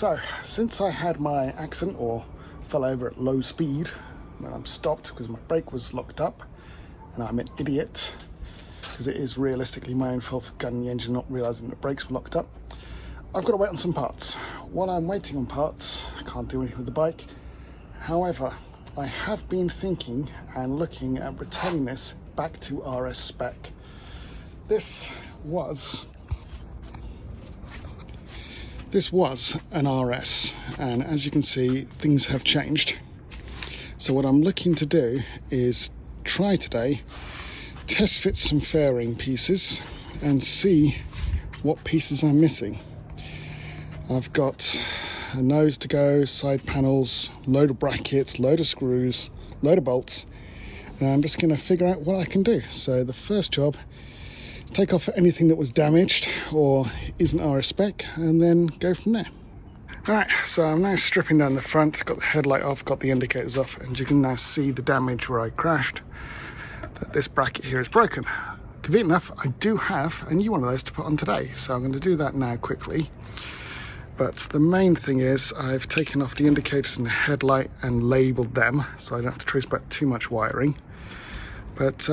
So, since I had my accident or fell over at low speed when I'm stopped because my brake was locked up, and I'm an idiot because it is realistically my own fault for gunning the engine, not realising the brakes were locked up, I've got to wait on some parts. While I'm waiting on parts, I can't do anything with the bike. However, I have been thinking and looking at returning this back to RS spec. This was an RS, and as you can see, things have changed. So what I'm looking to do is try today, test fit some fairing pieces and see what pieces I'm missing. I've got a nose to go, side panels, load of brackets, load of screws, load of bolts, and I'm just going to figure out what I can do. So the first job, take off anything that was damaged or isn't RS spec, and then go from there. Alright, so I'm now stripping down the front, got the headlight off, got the indicators off, and you can now see the damage where I crashed, that this bracket here is broken. Convenient enough, I do have a new one of those to put on today, so I'm going to do that now quickly. But the main thing is I've taken off the indicators and the headlight and labelled them, so I don't have to trace back too much wiring. But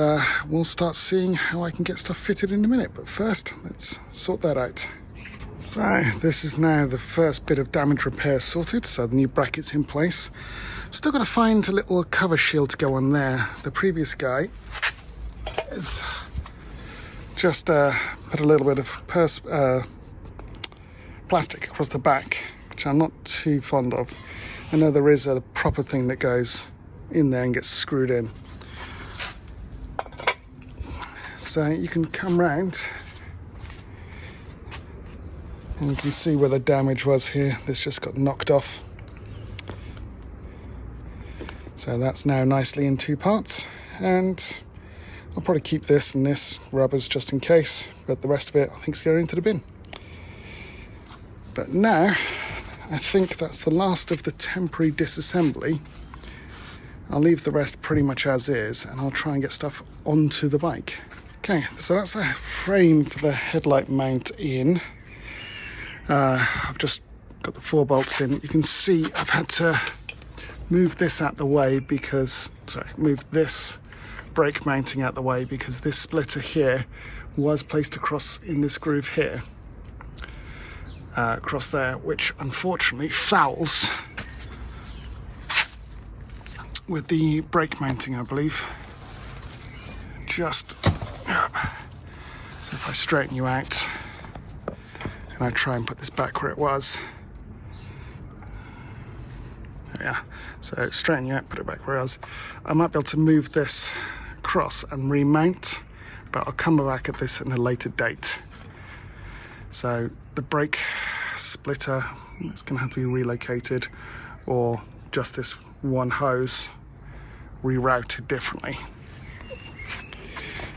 we'll start seeing how I can get stuff fitted in a minute. But first, let's sort that out. So this is now the first bit of damage repair sorted. So the new bracket's in place. Still got to find a little cover shield to go on there. The previous guy has just put a little bit of plastic across the back, which I'm not too fond of. I know there is a proper thing that goes in there and gets screwed in. So you can come round and you can see where the damage was here. This just got knocked off. So that's now nicely in two parts, and I'll probably keep this and this rubbers just in case, but the rest of it I think is going into the bin. But now I think that's the last of the temporary disassembly. I'll leave the rest pretty much as is, and I'll try and get stuff onto the bike. Okay, so that's the frame for the headlight mount in. I've just got the 4 bolts in. You can see I've had to move this out the way because, move this brake mounting out the way because this splitter here was placed across in this groove here, across there, which unfortunately fouls with the brake mounting, I believe. So if I straighten you out and I try and put this back where it was, there we are. So straighten you out, put it back where it was. I might be able to move this across and remount, but I'll come back at this in a later date. So the brake splitter, it's going to have to be relocated, or just this one hose rerouted differently.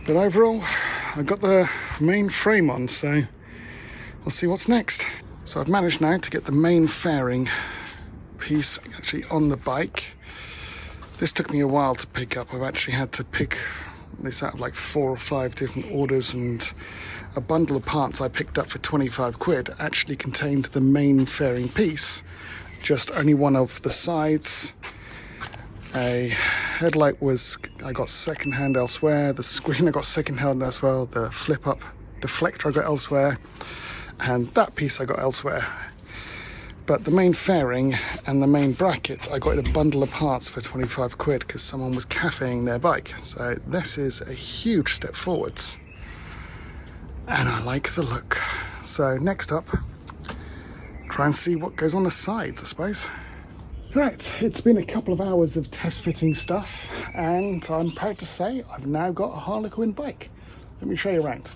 But overall, I've got the main frame on, so we'll see what's next. So I've managed now to get the main fairing piece actually on the bike. This took me a while to pick up. I've actually had to pick this out of like 4 or 5 different orders, and a bundle of parts I picked up for 25 quid actually contained the main fairing piece, just only one of the sides. A headlight I got second hand elsewhere, the screen I got second hand elsewhere, the flip up deflector I got elsewhere, and that piece I got elsewhere. But the main fairing and the main bracket I got in a bundle of parts for 25 quid because someone was cafeing their bike. So this is a huge step forwards, and I like the look. So next up, try and see what goes on the sides, I suppose. Right, it's been a couple of hours of test fitting stuff, and I'm proud to say I've now got a harlequin bike. Let me show you around.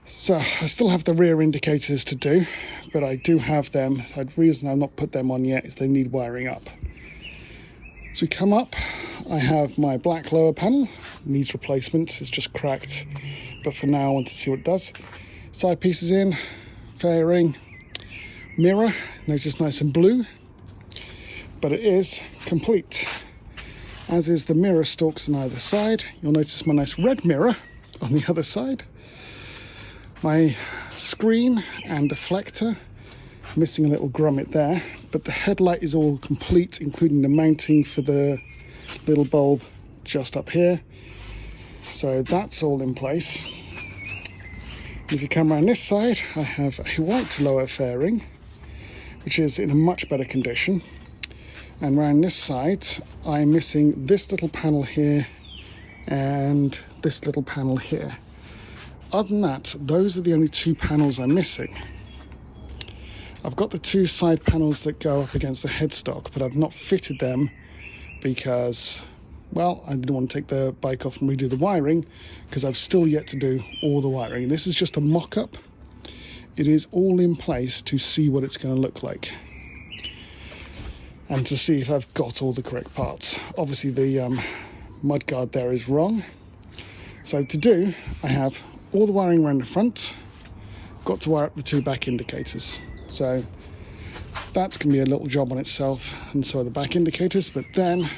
So I still have the rear indicators to do, but I do have them. The reason I've not put them on yet is they need wiring up. As we come up, I have my black lower panel, needs replacement, it's just cracked, but for now I want to see what it does. Side pieces in, fairing, mirror, notice nice and blue, but it is complete, as is the mirror stalks on either side. You'll notice my nice red mirror on the other side. My screen and deflector, missing a little grommet there, but the headlight is all complete, including the mounting for the little bulb just up here. So that's all in place. If you come around this side, I have a white lower fairing, which is in a much better condition. And around this side, I'm missing this little panel here and this little panel here. Other than that, those are the only two panels I'm missing. I've got the two side panels that go up against the headstock, but I've not fitted them because, well, I didn't want to take the bike off and redo the wiring because I've still yet to do all the wiring. This is just a mock-up. It is all in place to see what it's going to look like and to see if I've got all the correct parts. Obviously the mudguard there is wrong. So to do, I have all the wiring around the front, got to wire up the two back indicators. So that's going to be a little job on itself, and so are the back indicators. But then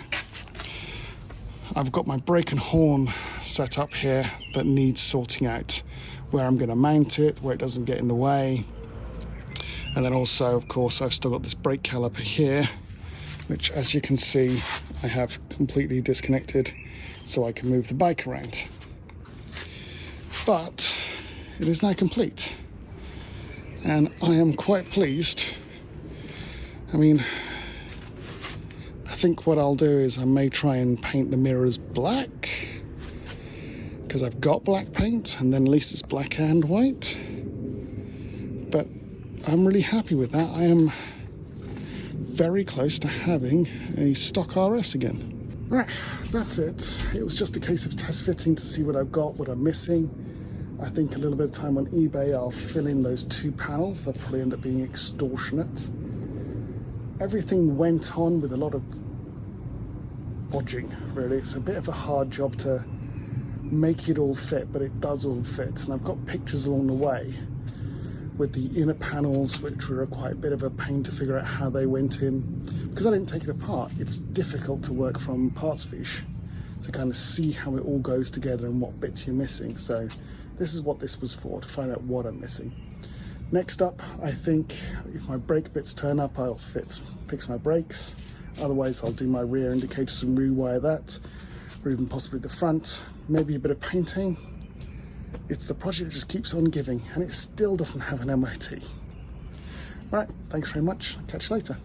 I've got my brake and horn set up here that needs sorting out, where I'm going to mount it, where it doesn't get in the way. And then also, of course, I've still got this brake caliper here, which, as you can see, I have completely disconnected so I can move the bike around. But it is now complete, and I am quite pleased. I mean, I think what I'll do is I may try and paint the mirrors black, because I've got black paint, and then at least it's black and white. But I'm really happy with that. I am very close to having a stock RS again. Right, that's it. It was just a case of test fitting to see what I've got, what I'm missing. I think a little bit of time on eBay, I'll fill in those two panels. They'll probably end up being extortionate. Everything went on with a lot of bodging, really. It's a bit of a hard job to make it all fit, but it does all fit. And I've got pictures along the way with the inner panels, which were quite a bit of a pain to figure out how they went in. Because I didn't take it apart, it's difficult to work from parts fiche to kind of see how it all goes together and what bits you're missing. So this is what this was for, to find out what I'm missing. Next up, I think if my brake bits turn up, I'll fix my brakes. Otherwise, I'll do my rear indicators and rewire that, or even possibly the front. Maybe a bit of painting. It's the project that just keeps on giving, and it still doesn't have an MOT. All right, thanks very much. Catch you later.